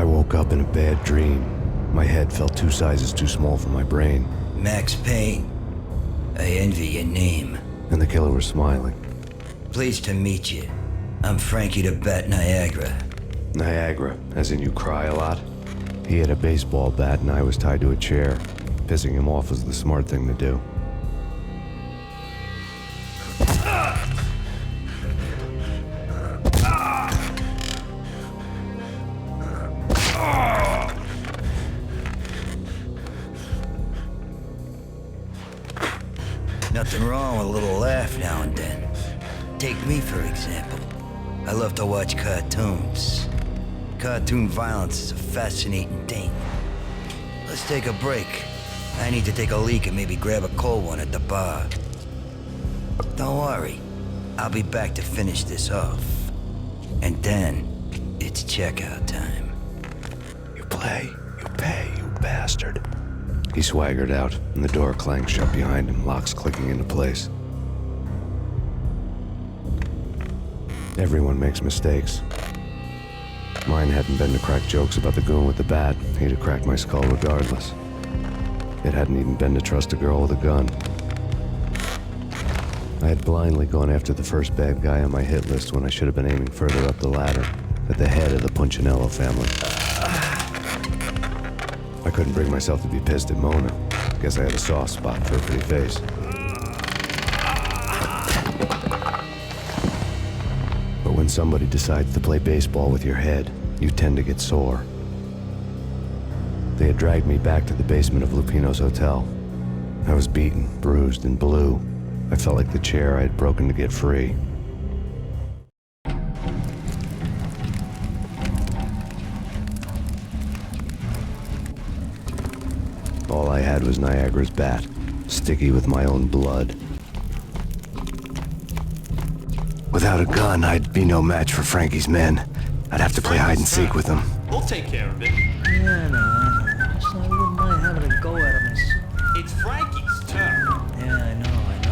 woke up in a bad dream. My head felt 2 sizes too small for my brain. Max Payne. I envy your name. And the killer was smiling. Pleased to meet you. I'm Frankie the Bat Niagara. Niagara, as in you cry a lot? He had a baseball bat and I was tied to a chair. Pissing him off was the smart thing to do. Nothing wrong with a little laugh now and then. Take me, for example. I love to watch cartoons. Cartoon violence is a fascinating thing. Let's take a break. I need to take a leak and maybe grab a cold one at the bar. Don't worry. I'll be back to finish this off. And then, it's checkout time. You play, you pay, you bastard. He swaggered out, and the door clanged shut behind him, locks clicking into place. Everyone makes mistakes. Mine hadn't been to crack jokes about the goon with the bat. He'd have cracked my skull regardless. It hadn't even been to trust a girl with a gun. I had blindly gone after the first bad guy on my hit list when I should have been aiming further up the ladder, at the head of the Punchinello family. I couldn't bring myself to be pissed at Mona. Guess I had a soft spot for her pretty face. But when somebody decides to play baseball with your head, you tend to get sore. They had dragged me back to the basement of Lupino's hotel. I was beaten, bruised, and blue. I felt like the chair I had broken to get free. All I had was Niagara's bat, sticky with my own blood. Without a gun, I'd be no match for Frankie's men. I'd have to play hide and seek with them. We'll take care of it. Yeah, I know. So I wouldn't mind having a go at him myself. It's Frankie's turn. Yeah, I know that.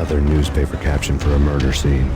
Another newspaper caption for a murder scene.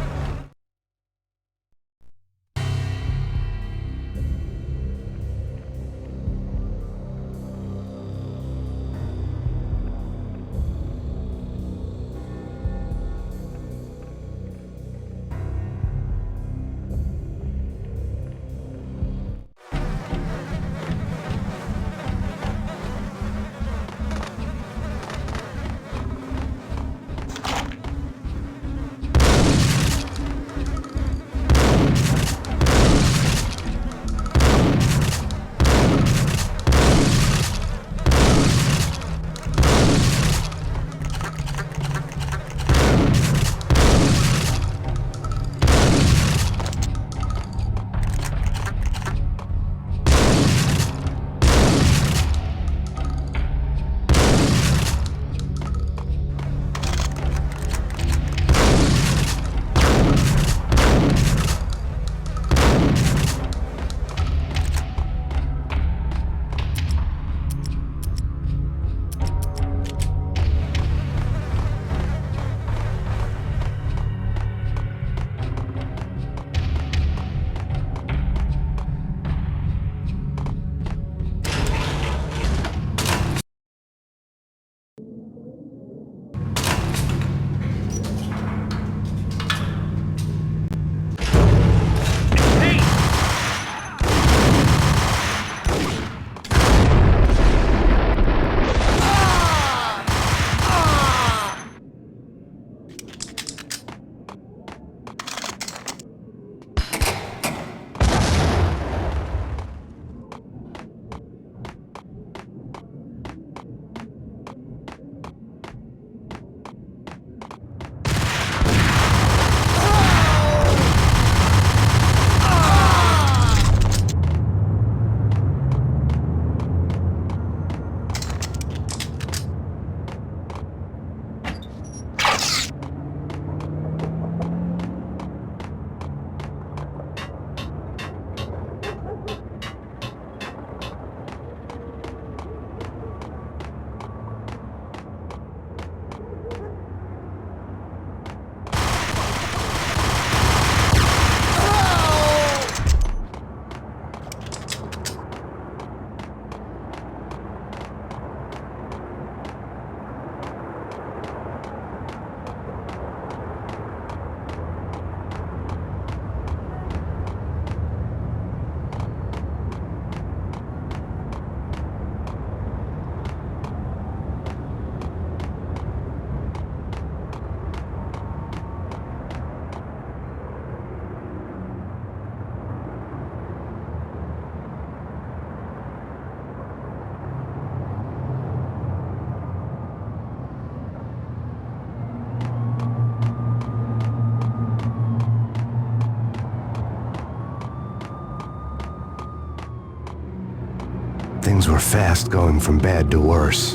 Things were fast going from bad to worse.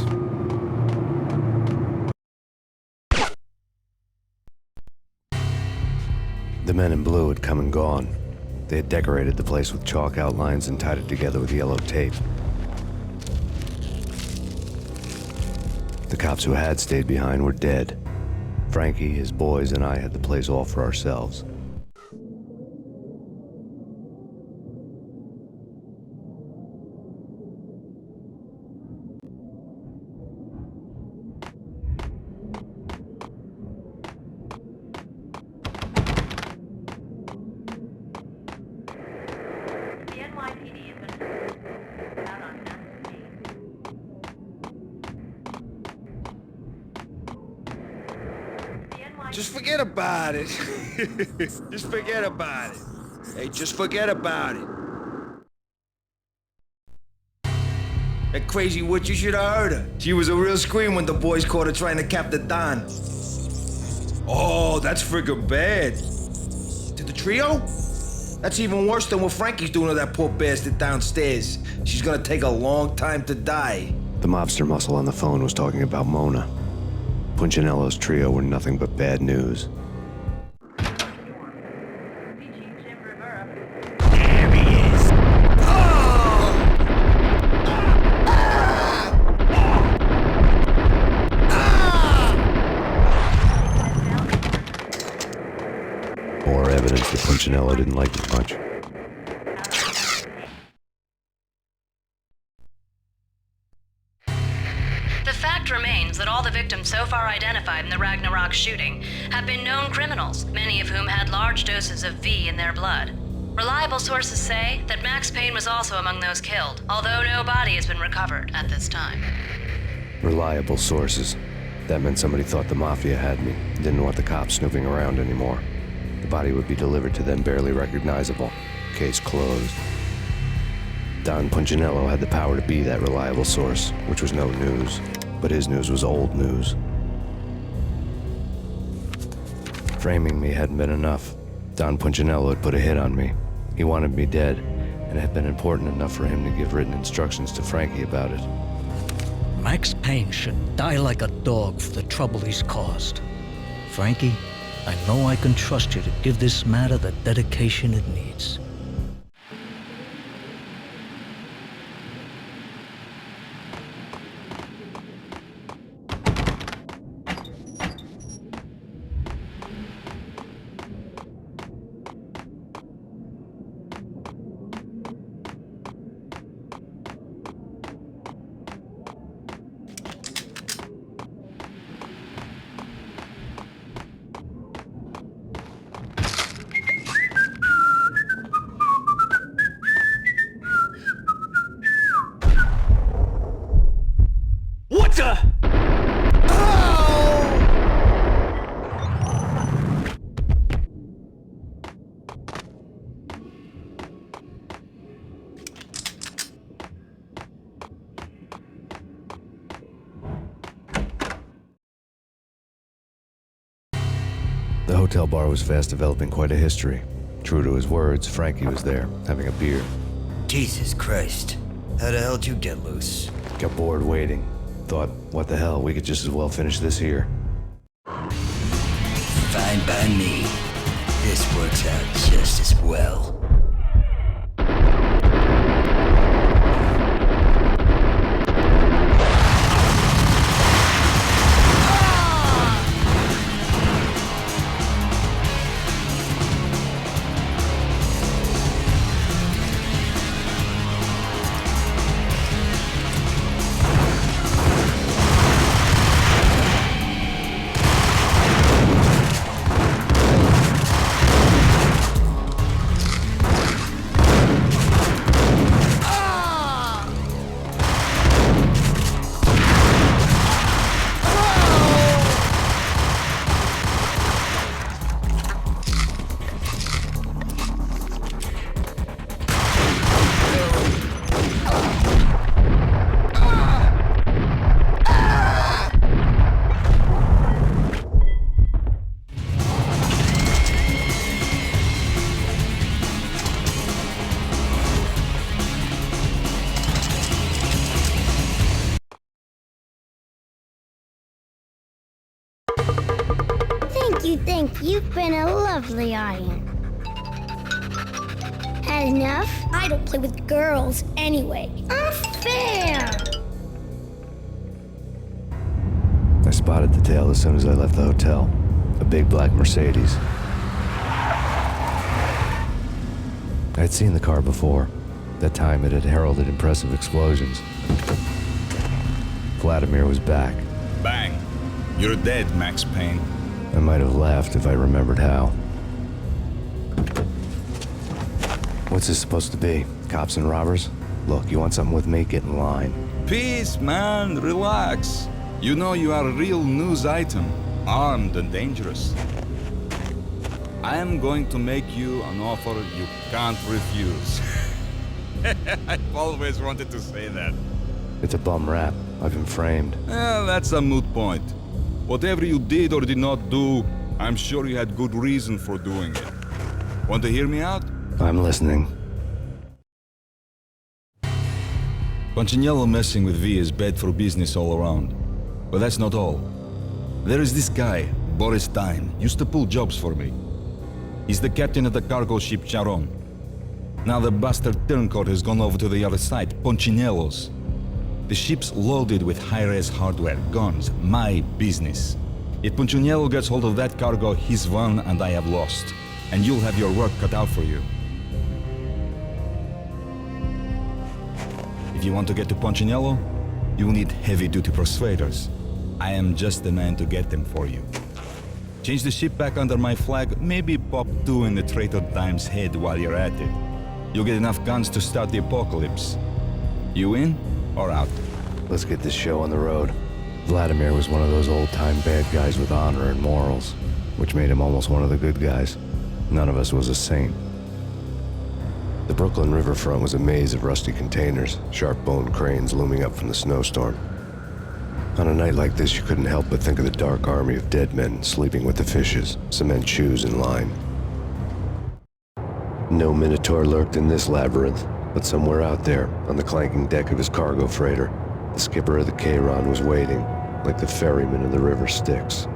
The men in blue had come and gone. They had decorated the place with chalk outlines and tied it together with yellow tape. The cops who had stayed behind were dead. Frankie, his boys, and I had the place all for ourselves. Just forget about it. Just forget about it. Hey, just forget about it. That crazy witch, you should have heard her. She was a real scream when the boys caught her trying to cap the Don. Oh, that's friggin' bad. To the trio? That's even worse than what Frankie's doing to that poor bastard downstairs. She's gonna take a long time to die. The mobster muscle on the phone was talking about Mona. Punchinello's trio were nothing but bad news. There he is. Punchinello didn't like it much. The fact remains that all the victims so far identified in the Ragnarok shooting have been known criminals, many of whom had large doses of V in their blood. Reliable sources say that Max Payne was also among those killed, although no body has been recovered at this time. Reliable sources. That meant somebody thought the Mafia had me, didn't want the cops snooping around anymore. The body would be delivered to them barely recognizable. Case closed. Don Punchinello had the power to be that reliable source, which was no news. But his news was old news. Framing me hadn't been enough. Don Punchinello had put a hit on me. He wanted me dead, and it had been important enough for him to give written instructions to Frankie about it. Max Payne should die like a dog for the trouble he's caused. Frankie, I know I can trust you to give this matter the dedication it needs. What the? The hotel bar was fast developing quite a history. True to his words, Frankie was there, having a beer. Jesus Christ. How the hell did you get loose? Got bored waiting. Thought, what the hell, we could just as well finish this here. Fine by me. This works out just as well. Thank you. You've been a lovely audience. Had enough? I don't play with girls anyway. Unfair! I spotted the tail as soon as I left the hotel. A big black Mercedes. I'd seen the car before. That time it had heralded impressive explosions. Vladimir was back. Bang. You're dead, Max Payne. I might have laughed if I remembered how. What's this supposed to be? Cops and robbers? Look, you want something with me? Get in line. Peace, man. Relax. You know you are a real news item. Armed and dangerous. I am going to make you an offer you can't refuse. I've always wanted to say that. It's a bum rap. I've been framed. Well, that's a moot point. Whatever you did or did not do, I'm sure you had good reason for doing it. Want to hear me out? I'm listening. Punchinello messing with V is bad for business all around. But that's not all. There is this guy, Boris Stein, used to pull jobs for me. He's the captain of the cargo ship Charon. Now the bastard turncoat has gone over to the other side, Punchinello's. The ship's loaded with high-res hardware, guns, my business. If Punchinello gets hold of that cargo, he's won and I have lost. and you'll have your work cut out for you. If you want to get to Punchinello, you will need heavy-duty persuaders. I am just the man to get them for you. Change the ship back under my flag, maybe pop 2 in the traitor Dime's head while you're at it. You'll get enough guns to start the apocalypse. You in or out? Let's get this show on the road. Vladimir was one of those old-time bad guys with honor and morals, which made him almost one of the good guys. None of us was a saint. The Brooklyn riverfront was a maze of rusty containers, sharp-boned cranes looming up from the snowstorm. On a night like this, you couldn't help but think of the dark army of dead men sleeping with the fishes, cement shoes in line. No Minotaur lurked in this labyrinth, but somewhere out there, on the clanking deck of his cargo freighter, the skipper of the Chiron was waiting, like the ferryman of the river Styx.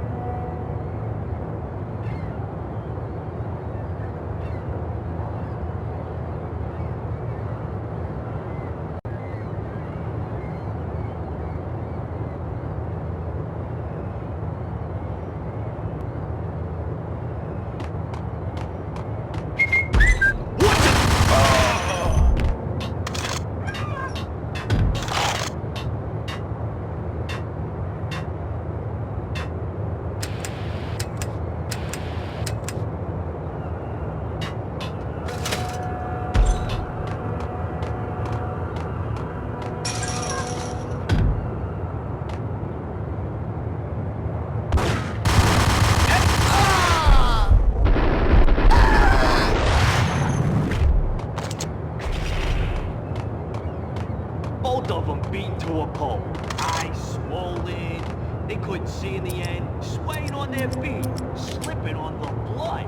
Both of them beaten to a pulp. Eyes swollen. They couldn't see in the end. Swaying on their feet. Slipping on the blood.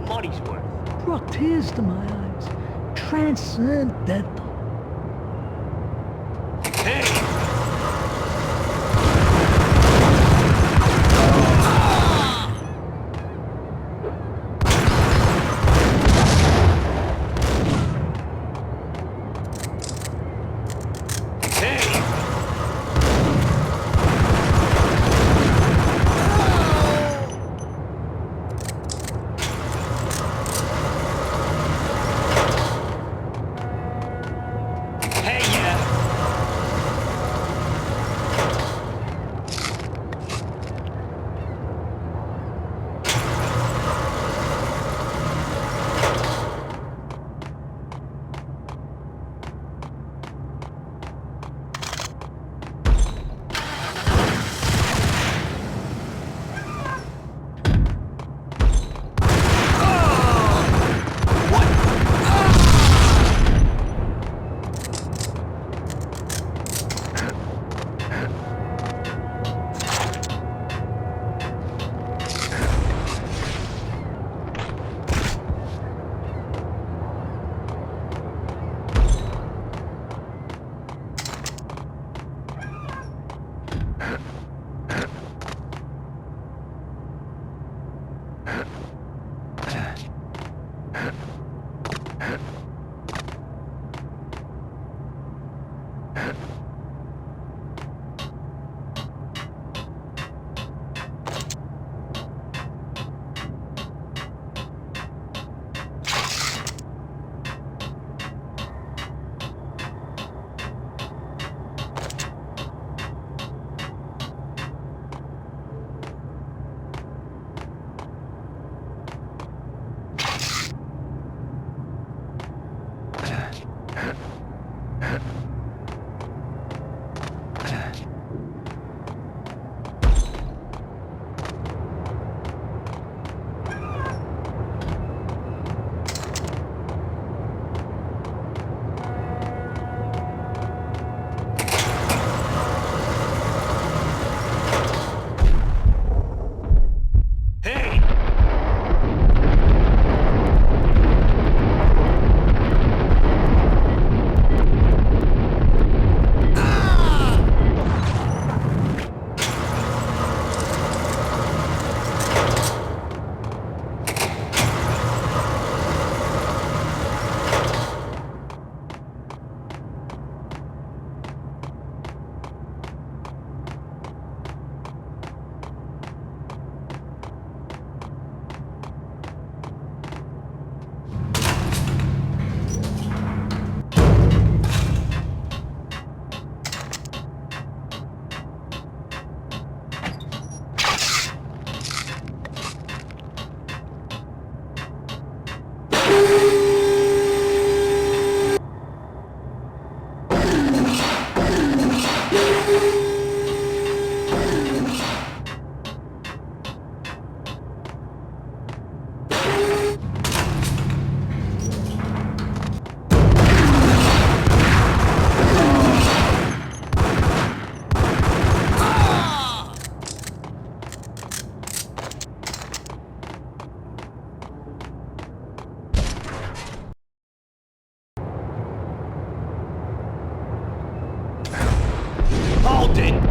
Money's worth. Brought tears to my eyes. Transcendental. Hey! Hold it!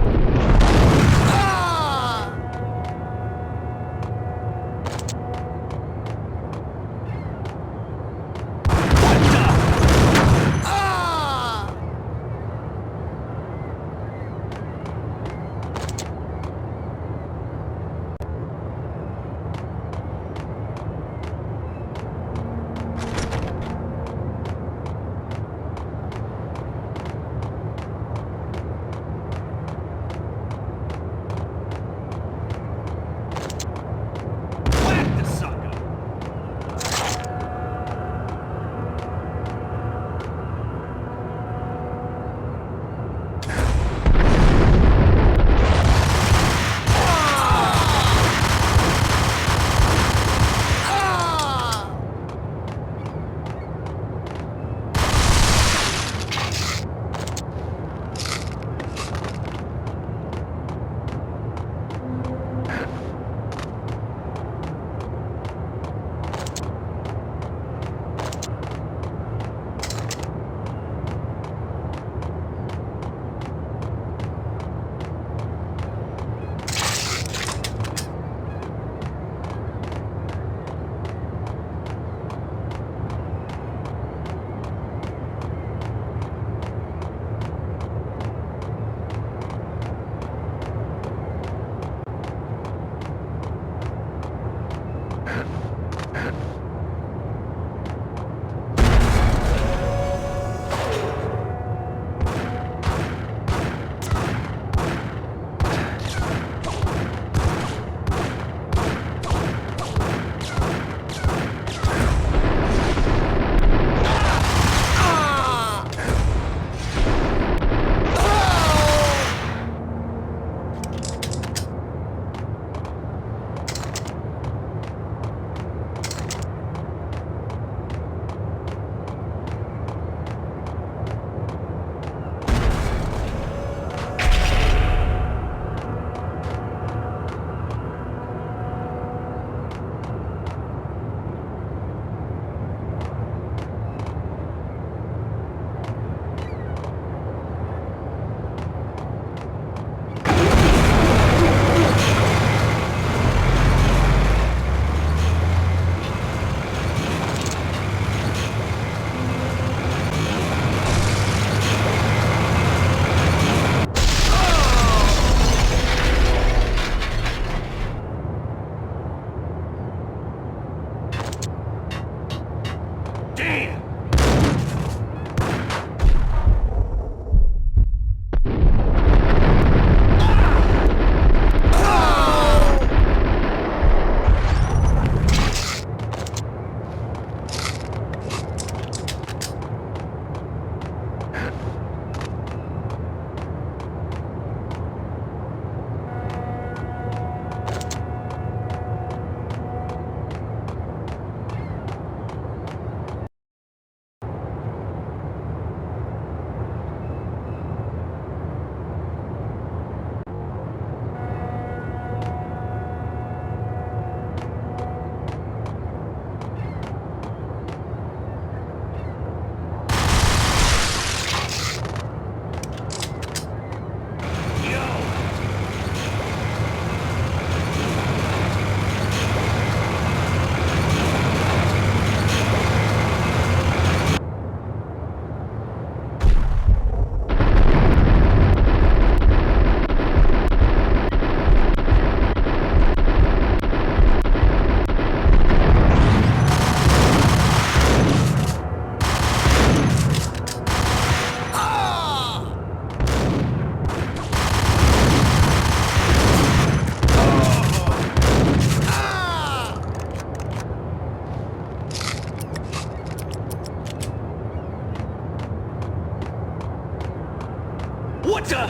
What the?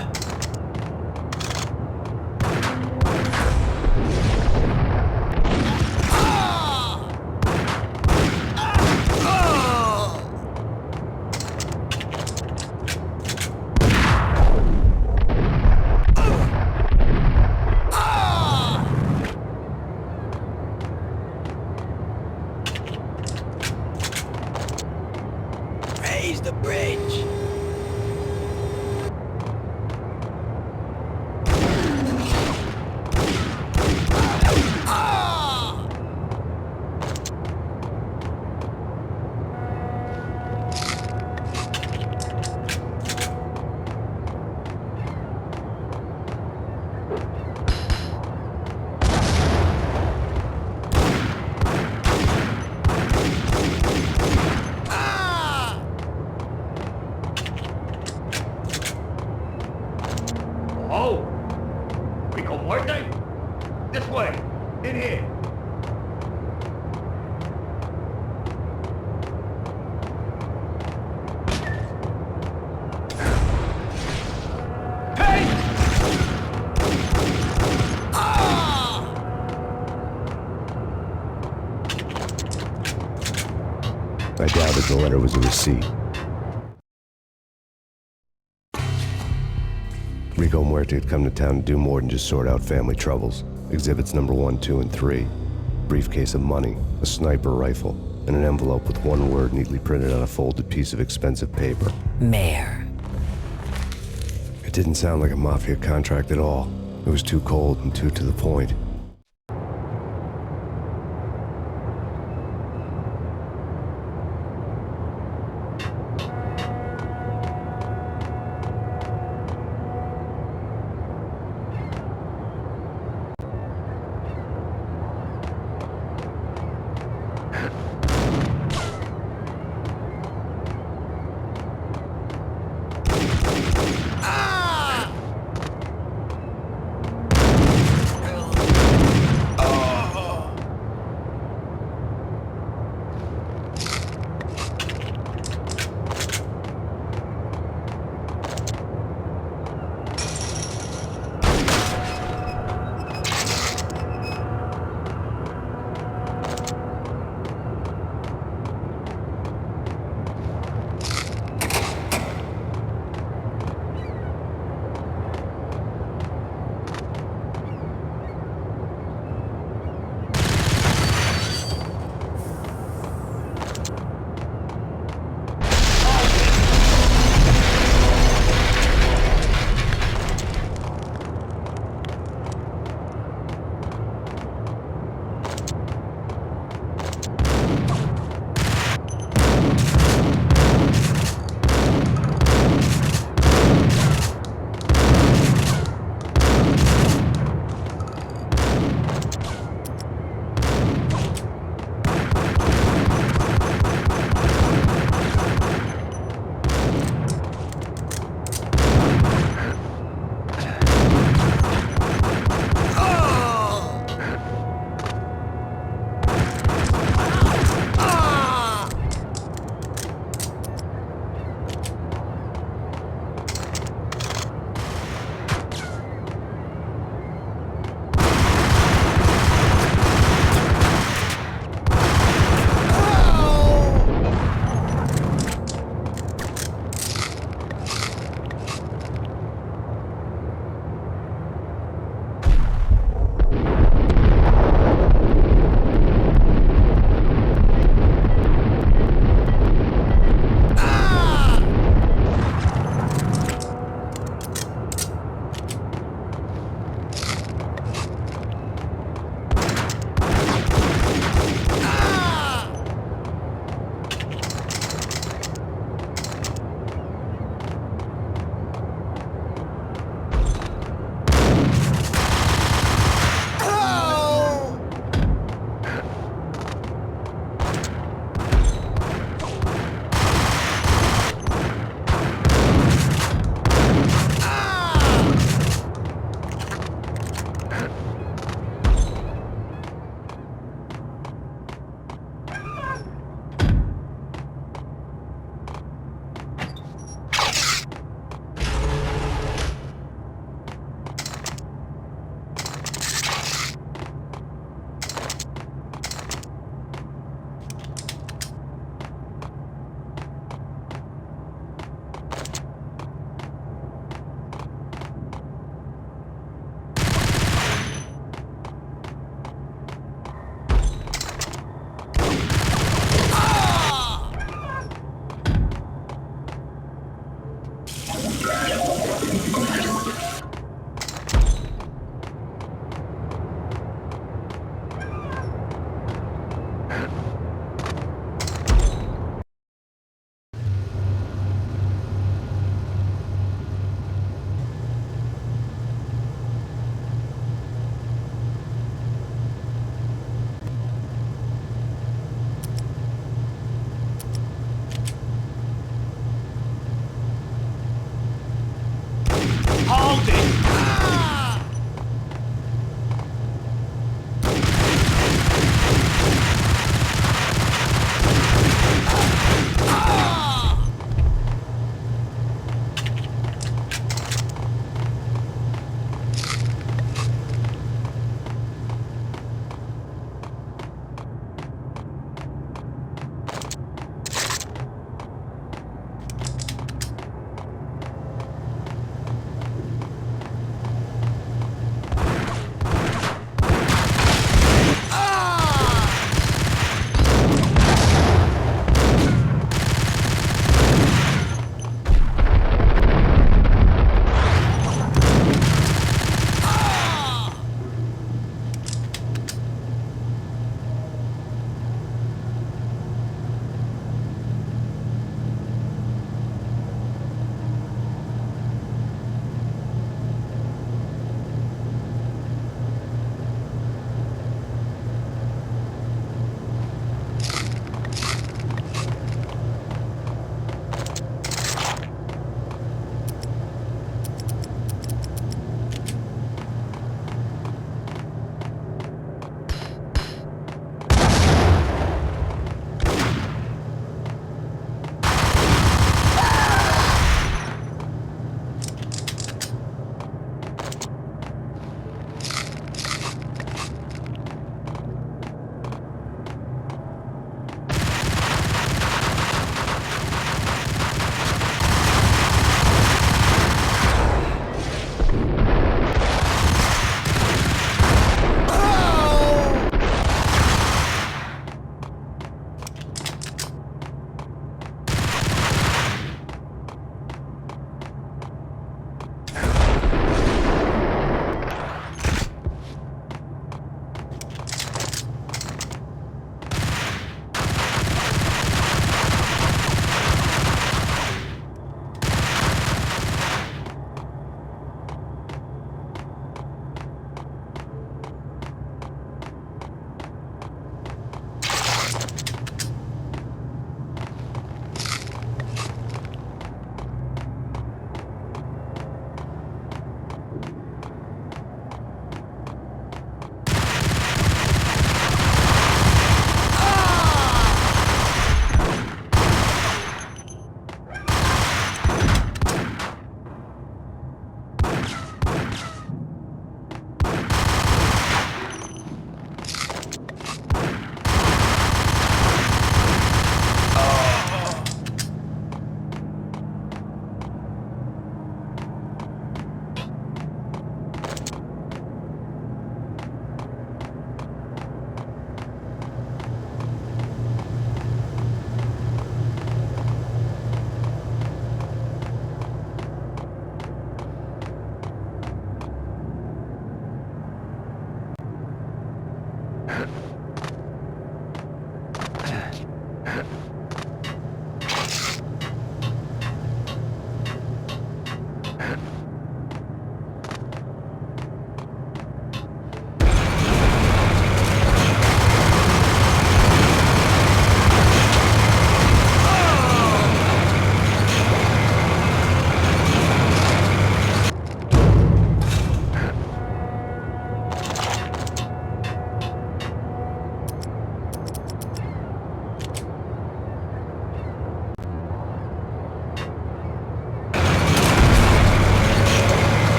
Raise the bridge. Oh! Rico Muerte? This way! In here! Hey! I doubted the letter was a receipt. Rico Muerte had come to town to do more than just sort out family troubles. Exhibits number 1, 2, and 3. Briefcase of money, a sniper rifle, and an envelope with one word neatly printed on a folded piece of expensive paper. Mayor. It didn't sound like a mafia contract at all. It was too cold and too to the point.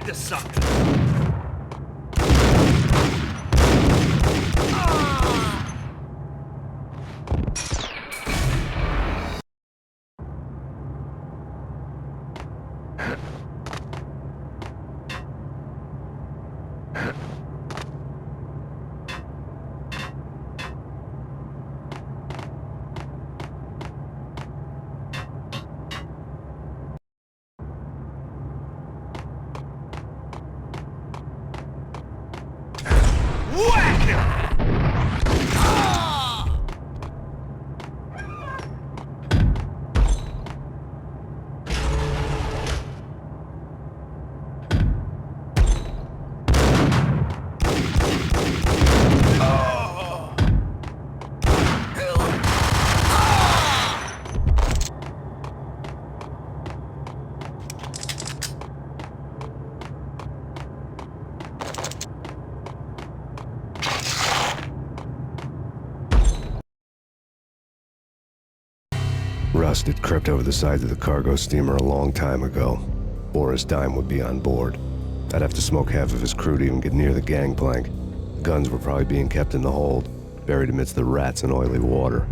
Back to sucker. Rust had crept over the sides of the cargo steamer a long time ago. Boris Dime would be on board. I'd have to smoke half of his crew to even get near the gangplank. The guns were probably being kept in the hold, buried amidst the rats and oily water.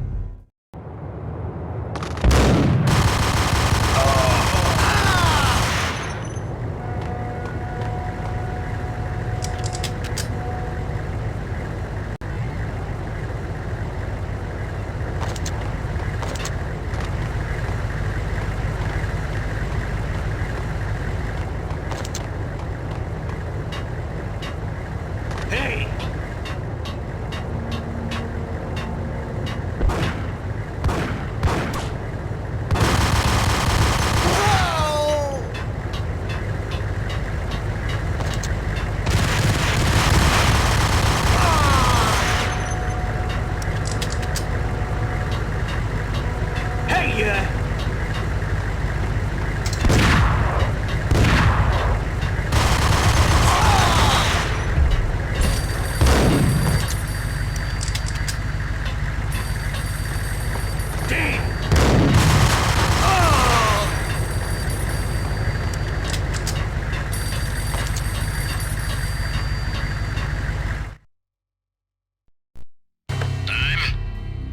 Hey! Hey,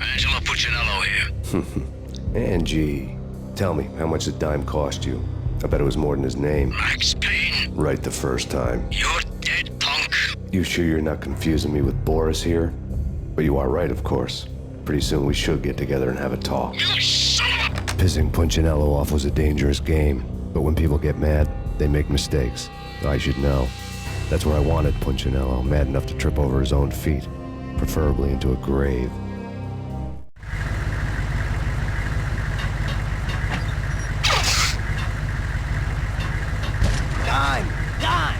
Angelo Puccinello here. Angie, tell me, how much did Dime cost you? I bet it was more than his name. Max Payne, Right the first time. you're dead, punk. You sure you're not confusing me with Boris here? But you are right, of course. Pretty soon we should get together and have a talk. You son of a... Pissing Punchinello off was a dangerous game, but when people get mad, they make mistakes. I should know. That's where I wanted Punchinello, mad enough to trip over his own feet, preferably into a grave. Dime! Dime!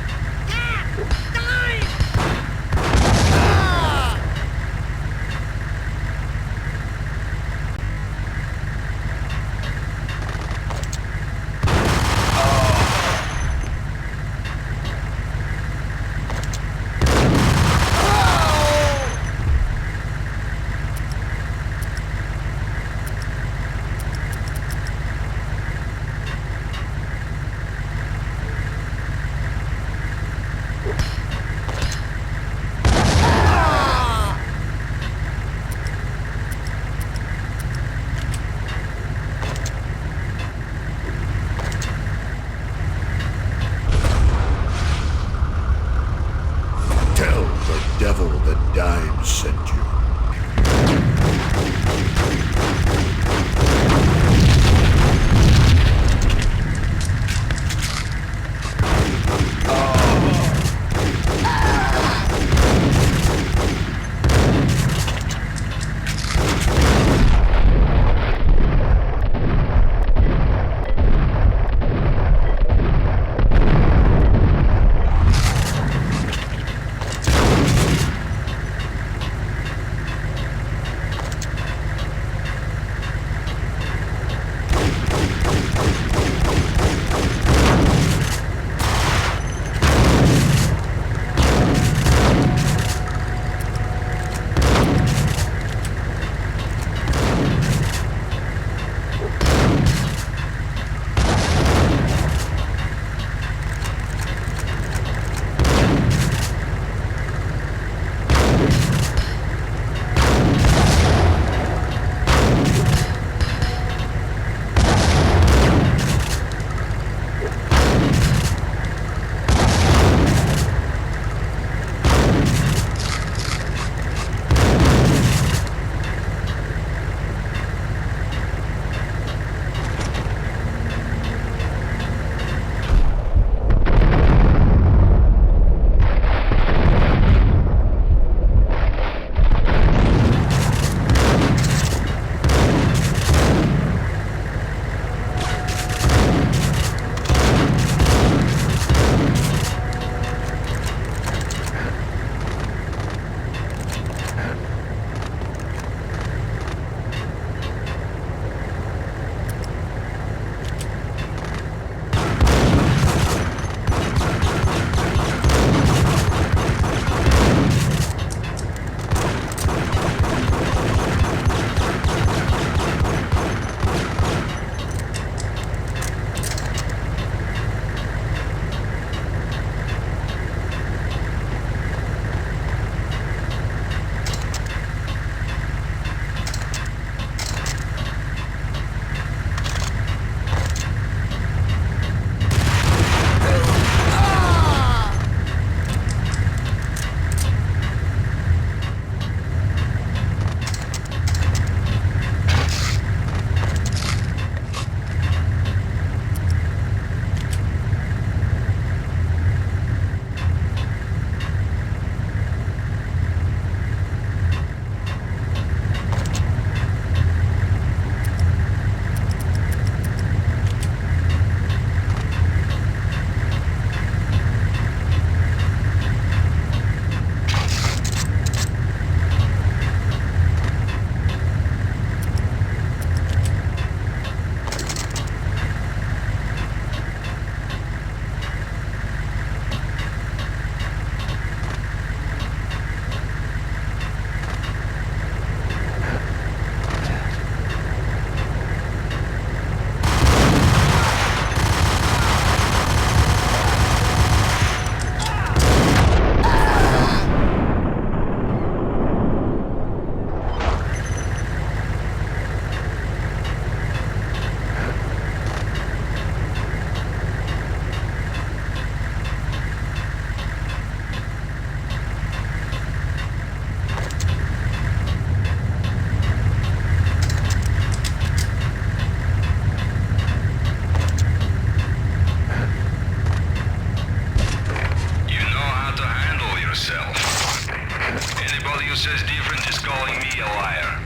calling me a liar.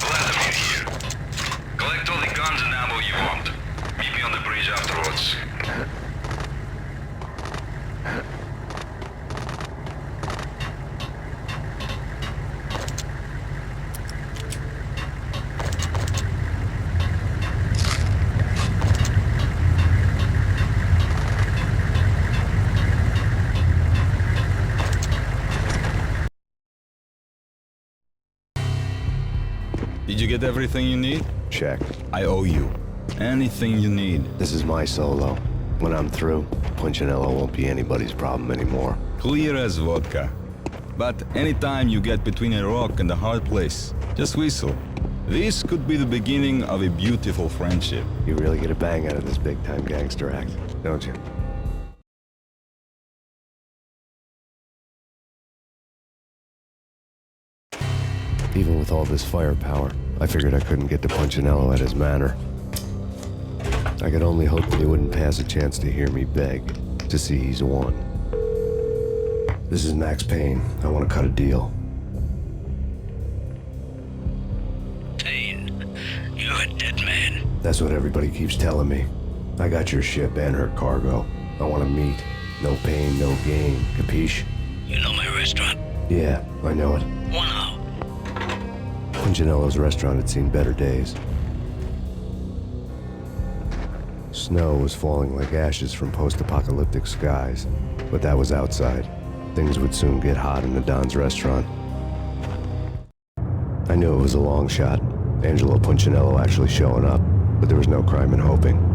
Glad to meet you. Collect all the guns and ammo you want. Meet me on the bridge afterwards. Did you get everything you need? Check. I owe you. Anything you need. This is my solo. When I'm through, Punchinello won't be anybody's problem anymore. Clear as vodka. But anytime you get between a rock and a hard place, just whistle. This could be the beginning of a beautiful friendship. You really get a bang out of this big-time gangster act, don't you? Even with all this firepower, I figured I couldn't get to Punchinello at his manor. I could only hope that he wouldn't pass a chance to hear me beg, to see he's won. This is Max Payne. I want to cut a deal. Payne, you're a dead man. That's what everybody keeps telling me. I got your ship and her cargo. I want to meet. No pain, no gain. Capiche? You know my restaurant? Yeah, I know it. 1 hour. Punchinello's restaurant had seen better days. Snow was falling like ashes from post-apocalyptic skies, but that was outside. Things would soon get hot in the Don's restaurant. I knew it was a long shot, Angelo Punchinello actually showing up, but there was no crime in hoping.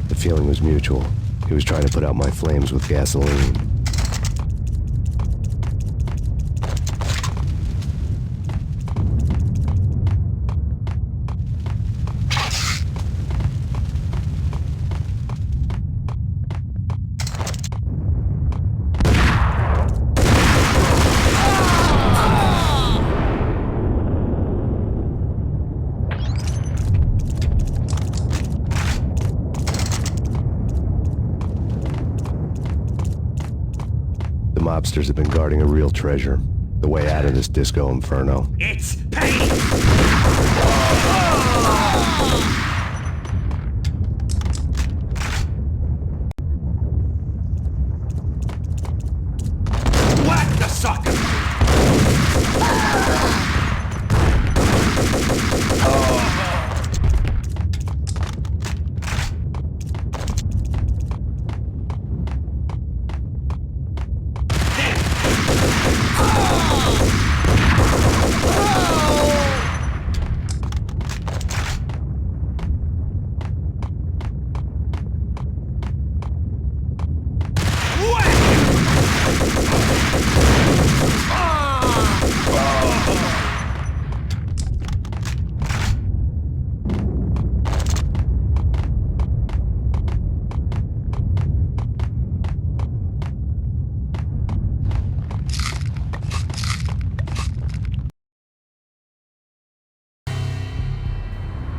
The feeling was mutual. He was trying to put out my flames with gasoline. Mobsters have been guarding a real treasure. The way out of this disco inferno. It's Payne! Whack the sucker!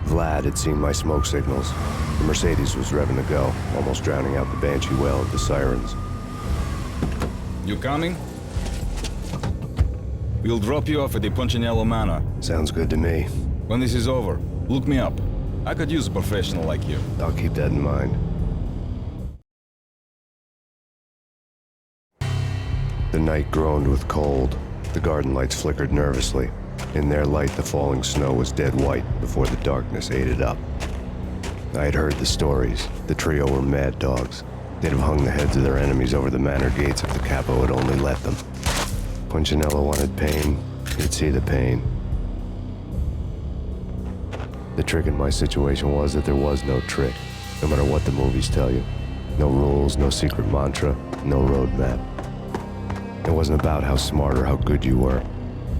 Vlad had seen my smoke signals. The Mercedes was revving to go, almost drowning out the banshee wail of the sirens. You coming? We'll drop you off at the Punchinello Manor. Sounds good to me. When this is over, look me up. I could use a professional like you. I'll keep that in mind. The night groaned with cold. The garden lights flickered nervously. In their light, the falling snow was dead white before the darkness ate it up. I had heard the stories. The trio were mad dogs. They'd have hung the heads of their enemies over the manor gates if the capo had only let them. Punchinello wanted pain. He'd see the pain. The trick in my situation was that there was no trick, no matter what the movies tell you. No rules, no secret mantra, no roadmap. It wasn't about how smart or how good you were.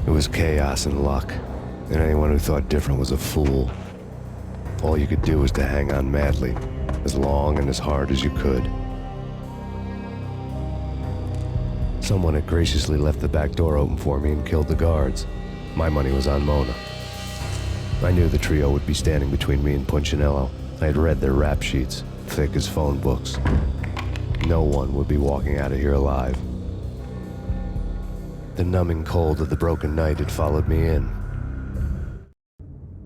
It was chaos and luck, and anyone who thought different was a fool. All you could do was to hang on madly, as long and as hard as you could. Someone had graciously left the back door open for me and killed the guards. My money was on Mona. I knew the trio would be standing between me and Punchinello. I had read their rap sheets, thick as phone books. No one would be walking out of here alive. The numbing cold of the broken night had followed me in.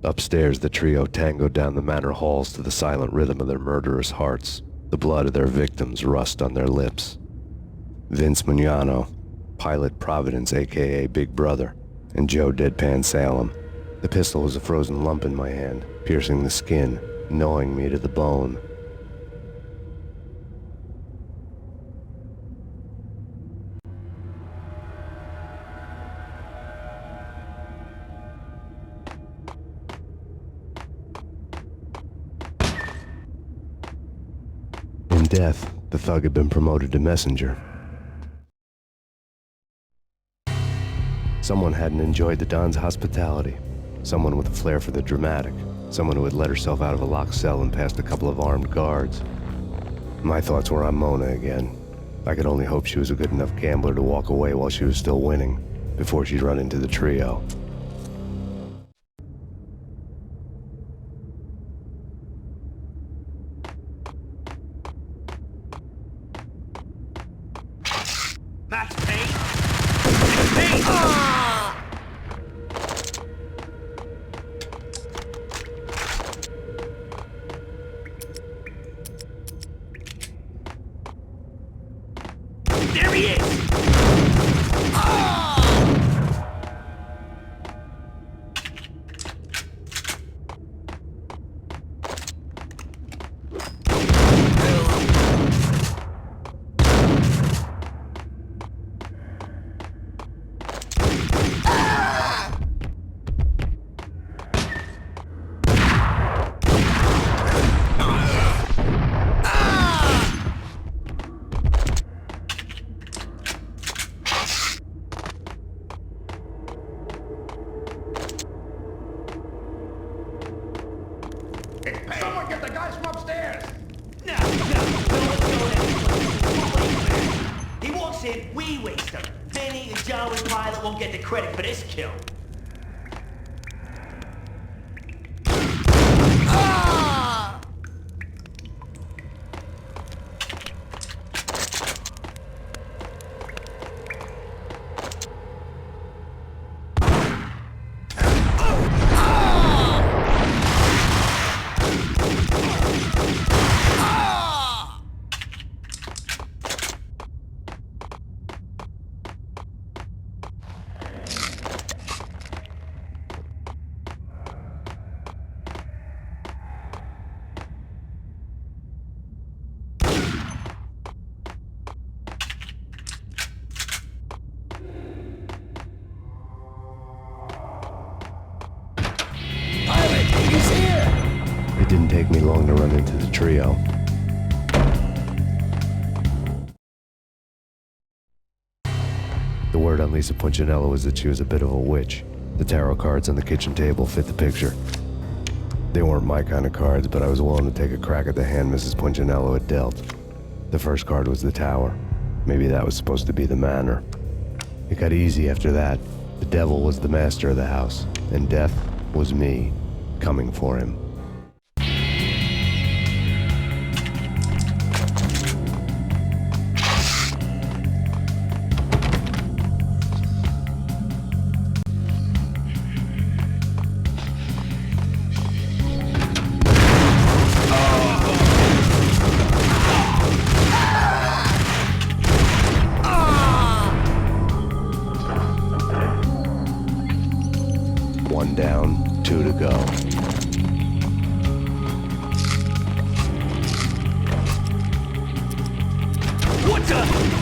Upstairs, the trio tangoed down the manor halls to the silent rhythm of their murderous hearts. The blood of their victims rust on their lips. Vince Mugnano, Pilot Providence, a.k.a. Big Brother, and Joe Deadpan Salem. The pistol was a frozen lump in my hand, piercing the skin, gnawing me to the bone. In death, the thug had been promoted to messenger. Someone hadn't enjoyed the Don's hospitality. Someone with a flair for the dramatic. Someone who had let herself out of a locked cell and past a couple of armed guards. My thoughts were on Mona again. I could only hope she was a good enough gambler to walk away while she was still winning, before she'd run into the trio. That's Payne! It's Payne! Ah! There he is! Ah! Payne. Someone get the guys from upstairs! No one's going anywhere. He walks in, we waste him. Penny, the John and Pilot won't get the credit for this kill. It didn't take me long to run into the trio. The word on Lisa Punchinello was that she was a bit of a witch. The tarot cards on the kitchen table fit the picture. They weren't my kind of cards, but I was willing to take a crack at the hand Mrs. Punchinello had dealt. The first card was the tower. Maybe that was supposed to be the manor. It got easy after that. The devil was the master of the house, and death was me, coming for him. One down, two to go. What the?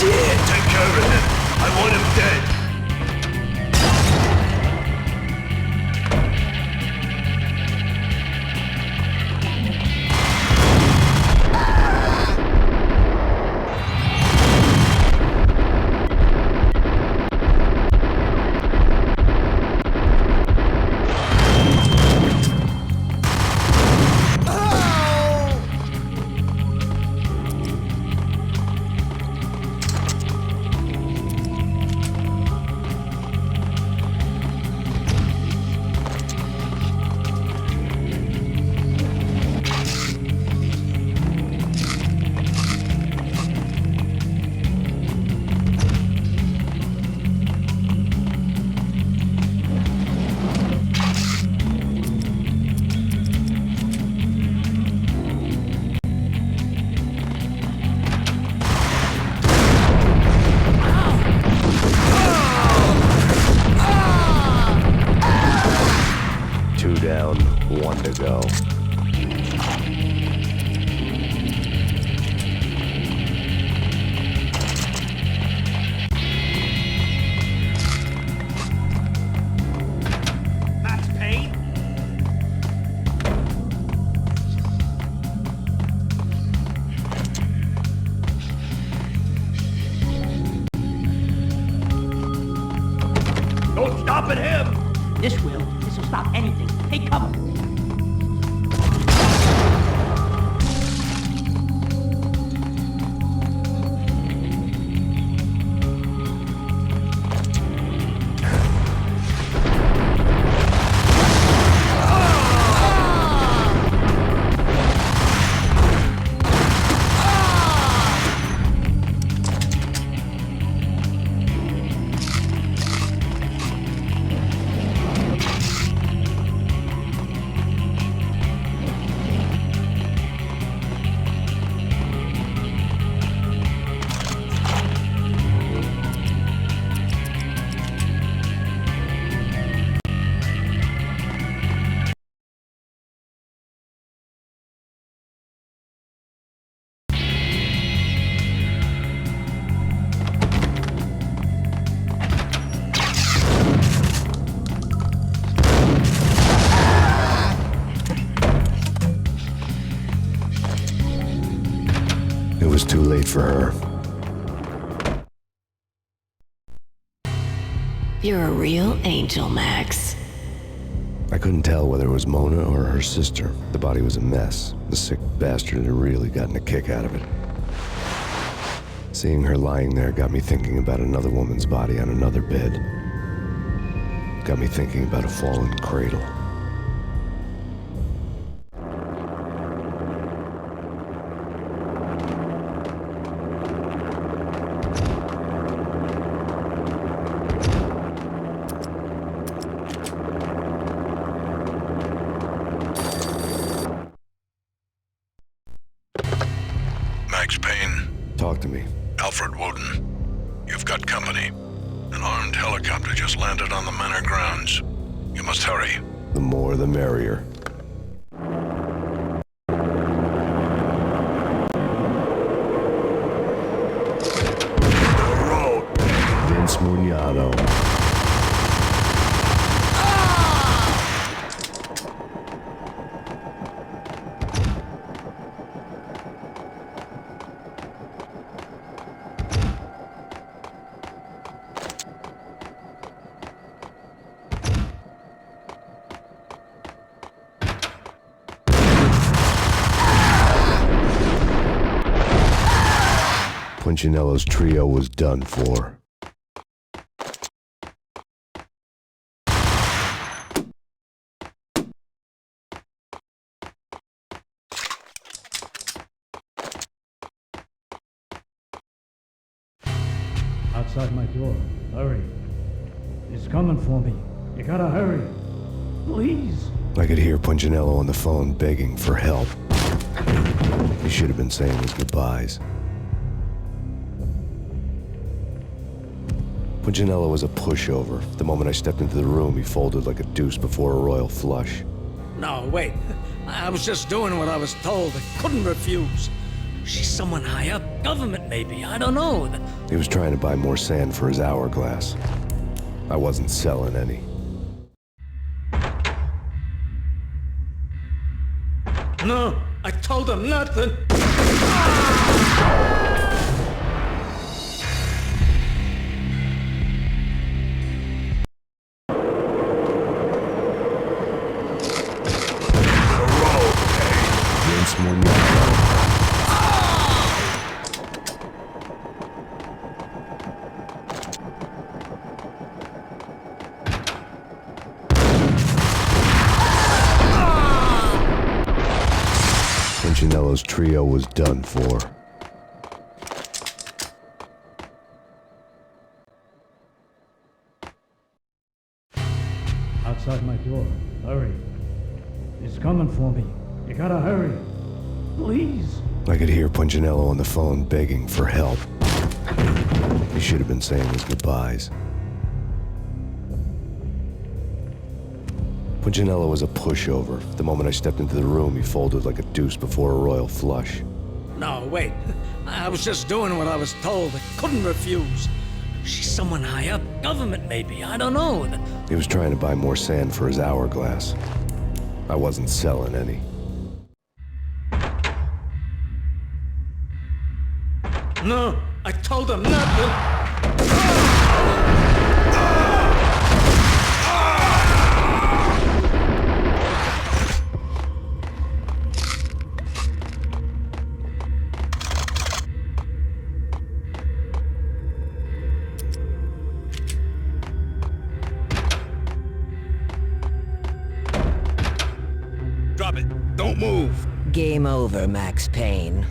Take care of him. I want him dead. go. Max Payne? No stopping him! This will stop anything. Take cover. It was too late for her. You're a real angel, Max. I couldn't tell whether it was Mona or her sister. The body was a mess. The sick bastard had really gotten a kick out of it. Seeing her lying there got me thinking about another woman's body on another bed. Got me thinking about a fallen cradle. Max Payne, Talk to me. Alfred Woden. You've got company. An armed helicopter just landed on the manor grounds. You must hurry. The more the merrier. Vince Mugnano. Punchinello's trio was done for. Outside my door. Hurry. He's coming for me. You gotta hurry. Please. I could hear Punchinello on the phone begging for help. He should have been saying his goodbyes. Punchinello was a pushover. The moment I stepped into the room, he folded like a deuce before a royal flush. No, wait. I was just doing what I was told. I couldn't refuse. She's someone high up. Government, maybe. I don't know. He was trying to buy more sand for his hourglass. I wasn't selling any. No, I told him nothing. Vince Mugnano. Punchinello's trio was done for. Outside my door. Hurry. He's coming for me. You gotta hurry. Please. I could hear Punchinello on the phone begging for help. He should have been saying his goodbyes. Punchinello was a pushover. The moment I stepped into the room, he folded like a deuce before a royal flush. No, wait. I was just doing what I was told. I couldn't refuse. She's someone high up. Government, maybe. I don't know. He was trying to buy more sand for his hourglass. I wasn't selling any. No, I told him not to. Drop it. Don't move. Game over, Max Payne.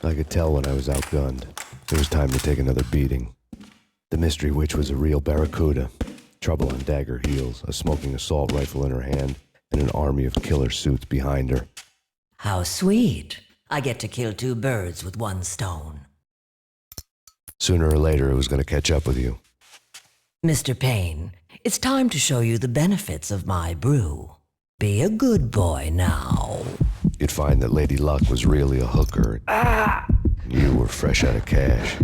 I could tell when I was outgunned. It was time to take another beating. The mystery witch was a real barracuda. Trouble on dagger heels, a smoking assault rifle in her hand, and an army of killer suits behind her. How sweet. I get to kill two birds with one stone. Sooner or later, it was going to catch up with you. Mr. Payne, it's time to show you the benefits of my brew. Be a good boy now. You'd find that Lady Luck was really a hooker. You were fresh out of cash.